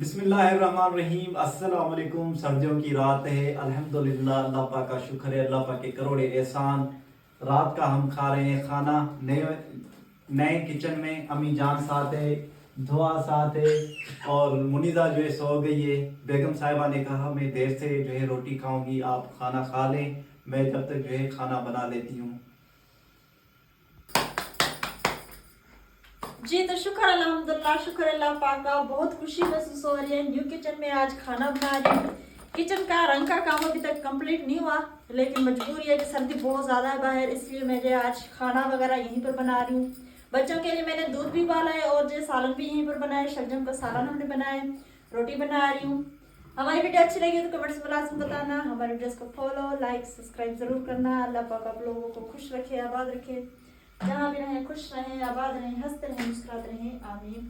बिस्मिल्लाहिर्रहमानिर्रहीम। अस्सलाम वालेकुम। सर्दियों की रात है, अल्हम्दुलिल्लाह, अल्लाह पाक का शुक्र है, अल्लाह पाक के करोड़े एहसान। रात का हम खा रहे हैं खाना नए नए किचन में। अम्मी जान साथ है, दुआ साथ है और मुनीज़ा जो है सो गई है। बेगम साहिबा ने कहा मैं देर से जो है रोटी खाऊंगी, आप खाना खा लें, मैं जब तक जो है खाना बना लेती हूँ। जी तो शुक्र अल्हम्दुलिल्लाह, शुक्र अल्लाह पाक का। बहुत खुशी महसूस हो रही है। न्यू किचन में आज खाना बना रही हूँ। किचन का रंग का काम अभी तक कंप्लीट नहीं हुआ, लेकिन मजबूरी है कि सर्दी बहुत ज़्यादा है बाहर, इसलिए मैं आज खाना वगैरह यहीं पर बना रही हूँ। बच्चों के लिए मैंने दूध भी उबाला है और जो सालन भी यहीं पर बनाया, शलजम का सालन हमने बनाया, रोटी बना रही हूँ। हमारी वीडियो अच्छी लगी तो कमेंट्स में लाजमी बताना। हमारे वीडियोस को फॉलो, लाइक, सब्सक्राइब जरूर करना। अल्लाह पाक आप लोगों को खुश रखे, आबाद रखे, जहाँ भी रहें खुश रहें, आबाद रहें, हंसते रहें, मुस्कुराते रहें। आमीन।